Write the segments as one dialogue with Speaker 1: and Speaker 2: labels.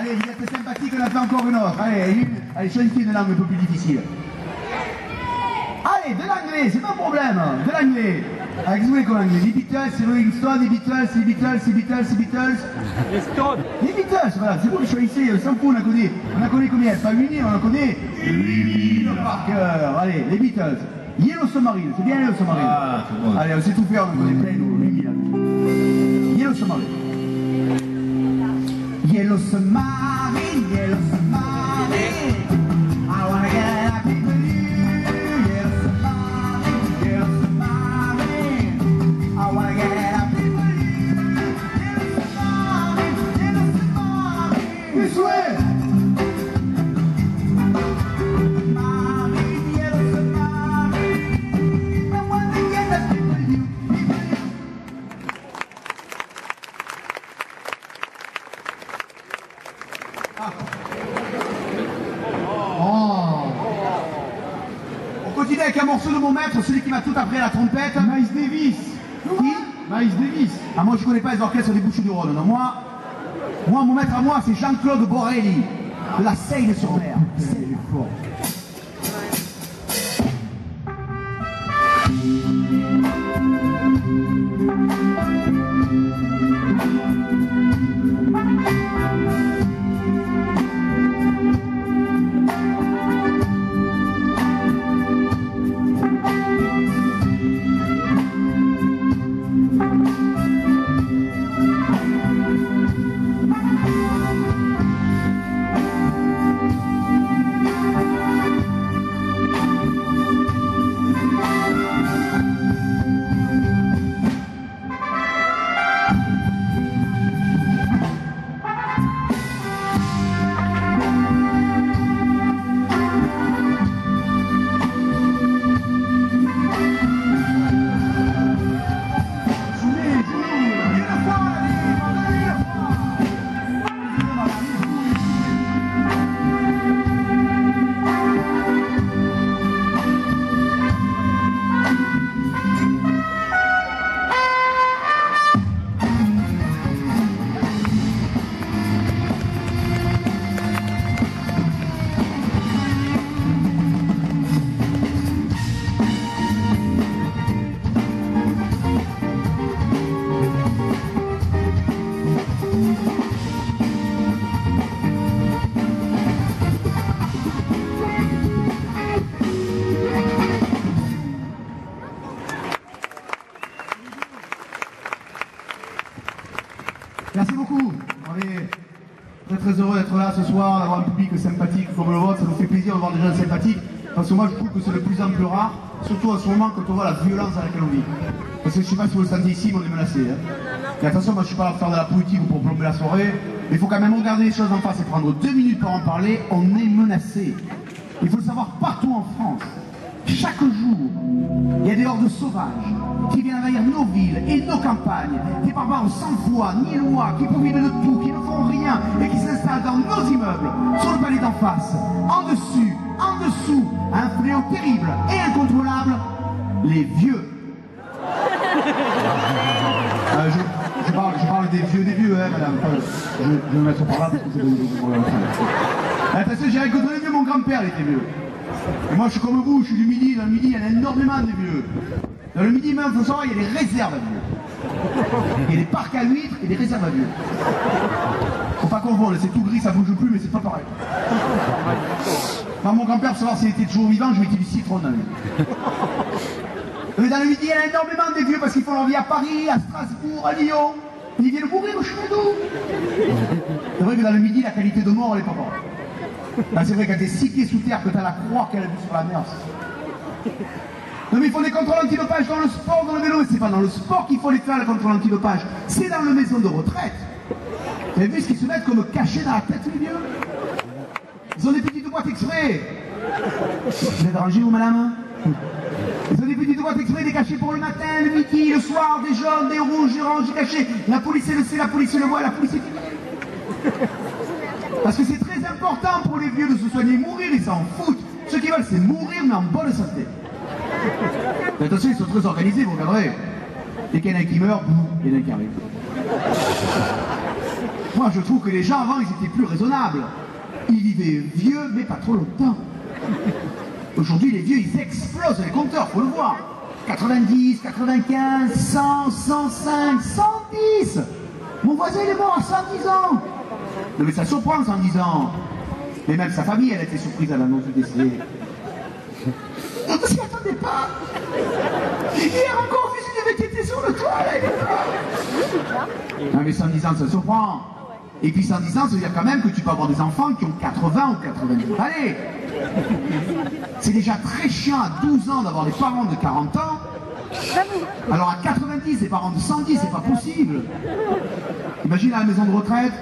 Speaker 1: Allez, vous êtes sympathique, on a fait encore une autre. Allez, choisissez une langue un peu plus difficile. Allez, de l'anglais, c'est pas un problème. De l'anglais. Qu'est-ce que vous voulez comme anglais? Les Beatles, c'est Rolling Stones, les Beatles, les Beatles, les Beatles, les Beatles.
Speaker 2: Les Stones.
Speaker 1: Les Beatles, voilà, c'est vous qui choisissez, on s'en fout, on a connu combien? Pas 8000, on en connaît 8000 par cœur. Allez, les Beatles. Yellow Submarine, c'est bien Yellow Submarine.
Speaker 3: Ah, c'est bon.
Speaker 1: Allez, on sait tout faire, on en connaît plein, nous, 8000. Yellow Submarine. Yellow Submarine, Yellow Submarine. I wanna get happy with you. Yellow Submarine, Yellow Submarine. I wanna get happy with you. Yellow Submarine, Yellow Submarine. This way. Submarine, Yellow Submarine. I wanna get happy with you. On continue avec un morceau de mon maître, celui qui m'a tout appris à la trompette.
Speaker 3: Miles Davis.
Speaker 1: Qui?
Speaker 3: Miles Davis.
Speaker 1: Ah, moi je connais pas les orchestres des Bouches-du-Rhône. Non, moi, mon maître à moi, c'est Jean-Claude Borelli, de la Seine-sur-Mer. C'est fort. Merci beaucoup. On est très heureux d'être là ce soir, d'avoir un public sympathique comme le vôtre. Ça nous fait plaisir de voir des gens sympathiques. Parce que moi je trouve que c'est de plus en plus rare, surtout en ce moment quand on voit la violence à laquelle on vit. Parce que je ne sais pas si vous le sentez ici, mais on est menacé. Hein. Et attention, moi je ne suis pas là pour faire de la politique ou pour plomber la soirée, mais il faut quand même regarder les choses en face et prendre 2 minutes pour en parler. On est menacé. Il faut le savoir partout en France. Chaque jour, il y a des hordes sauvages qui viennent envahir nos villes et nos campagnes, des barbares sans foi ni loi, qui profitent de tout, qui ne font rien et qui s'installent dans nos immeubles, sur le palais d'en face, en dessus, en dessous, un fléau terrible et incontrôlable, les vieux. Je parle des vieux, hein, madame. Je vais me mettre par là parce que c'est des problèmes. Attention, j'ai rencontré les vieux, mon grand-père était vieux. Et moi je suis comme vous, je suis du Midi, dans le Midi il y en a énormément de vieux. Dans le Midi même, il faut savoir, il y a des réserves à vieux. Il y a des parcs à huîtres et des réserves à vieux. Faut pas confondre, c'est tout gris, ça bouge plus, mais c'est pas pareil. Quand mon grand-père, pour savoir s'il était toujours vivant, je mettais du citron dans lui. Mais dans le Midi, il y en a énormément des vieux parce qu'ils font leur vie à Paris, à Strasbourg, à Lyon. Ils viennent mourir au chemin d'eau. C'est vrai que dans le Midi, la qualité de mort, elle est pas bonne. Là, c'est vrai, quand t'es 6 pieds sous terre, que t'as la croix qu'elle a vue sur la mer. Non, mais il faut des contrôles antidopage dans le sport, dans le vélo. Et c'est pas dans le sport qu'il faut les faire, les contrôles antidopage. C'est dans les maisons de retraite. Vous avez vu ce qu'ils se mettent comme cachés dans la tête, les vieux? Ils ont des petites boîtes exprès. Vous êtes rangés, vous, madame? Ils ont des petites boîtes exprès, des cachets pour le matin, le midi, le soir, des jaunes, des rouges, des oranges, des cachets. La police, elle le sait, la police le voit, la police est... Parce que c'est très important pour les vieux de se soigner. Mourir, ils s'en foutent. Ce qu'ils veulent, c'est mourir, mais en bonne santé. Mais attention, ils sont très organisés, vous regarderez. Dès qu'il y en a un qui meurt, il y en a un qui arrive. Moi, je trouve que les gens avant, ils étaient plus raisonnables. Ils vivaient vieux, mais pas trop longtemps. Aujourd'hui, les vieux, ils explosent les compteurs, faut le voir. 90, 95, 100, 105, 110. Mon voisin, il est mort à 110 ans. Non, mais ça surprend, 110 ans. Mais même sa famille, elle était surprise à l'annonce du décès. On ne s'y attendait pas. Hier encore, fils, il devait être sur le toit, là, il est là. Non, mais 110 ans, ça surprend. Et puis 110 ans, ça veut dire quand même que tu peux avoir des enfants qui ont 80 ou 90. Allez. C'est déjà très chiant à 12 ans d'avoir des parents de 40 ans. Alors à 90, des parents de 110, c'est pas possible. Imagine à la maison de retraite.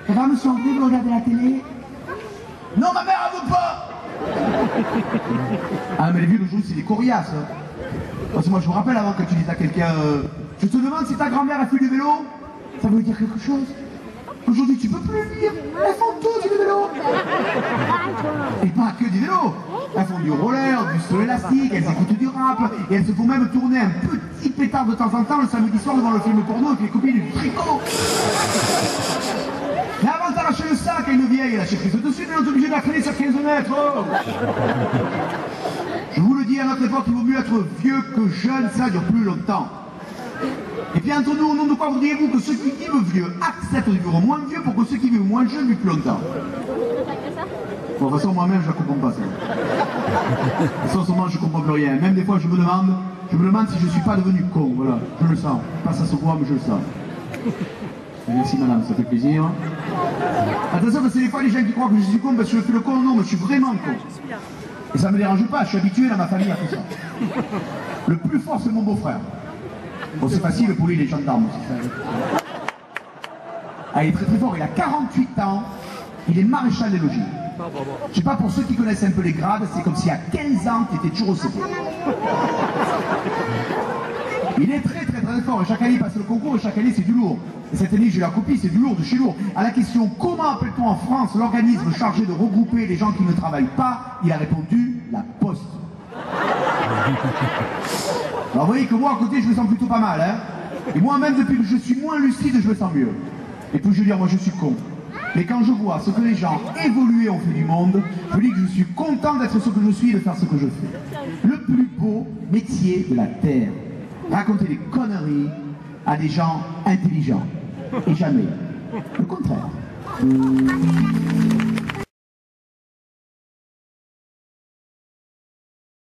Speaker 1: Ça va, monsieur André, vous regardez la télé? Non, ma mère, elle veut pas. Ah, mais les vieux d'aujourd'hui, c'est des coriaces. Parce que moi, je me rappelle avant que tu dises à quelqu'un je te demande si ta grand-mère a fait du vélo. Ça veut dire quelque chose. Aujourd'hui, tu peux plus le dire. Elles font tout du vélo. Et pas que du vélo. Elles font du roller, du saut élastique, elles écoutent du rap. Et elles se font même tourner un petit pétard de temps en temps le samedi soir devant le film porno avec les copines du tricot. Mais avant de t'arracher le sac à une vieille, elle a cherché dessus, elle est obligée de la traîner sur 15 mètres. Oh. Je vous le dis, à notre époque, il vaut mieux être vieux que jeune, ça dure plus longtemps. Et puis entre nous, au nom de quoi voudriez-vous que ceux qui vivent vieux acceptent de vivre moins vieux pour que ceux qui vivent moins jeunes vivent plus longtemps? Bon, de toute façon, moi-même, je ne la comprends pas, ça. De toute façon, en ce moment, je ne comprends plus rien. Même des fois, je me demande si je ne suis pas devenu con, voilà. Je le sens. Pas ça se voit, mais je le sens. Merci, madame, ça fait plaisir. Attention, parce que des fois, les gens qui croient que je suis con parce que je fais le con, non, mais je suis vraiment con. Et ça ne me dérange pas, je suis habitué dans ma famille à tout ça. Le plus fort, c'est mon beau-frère. Bon, c'est facile pour lui, les gendarmes aussi. Ah, il est très très fort, il a 48 ans, il est maréchal des logis. Je sais pas, pour ceux qui connaissent un peu les grades, c'est comme s'il y a 15 ans, tu étais toujours au CP. Il est très très très fort, et chaque année il passe le concours, et chaque année c'est du lourd. Et cette année j'ai la copie, c'est du lourd de chez lourd. À la question comment appelle-t-on en France l'organisme chargé de regrouper les gens qui ne travaillent pas, il a répondu la Poste. Alors vous voyez que moi à côté je me sens plutôt pas mal, hein. Et moi-même depuis que je suis moins lucide, je me sens mieux. Et puis je veux dire, moi je suis con. Mais quand je vois ce que les gens évolués ont fait du monde, je dis que je suis content d'être ce que je suis et de faire ce que je fais. Le plus beau métier de la Terre. Raconter des conneries à des gens intelligents. Et jamais le contraire.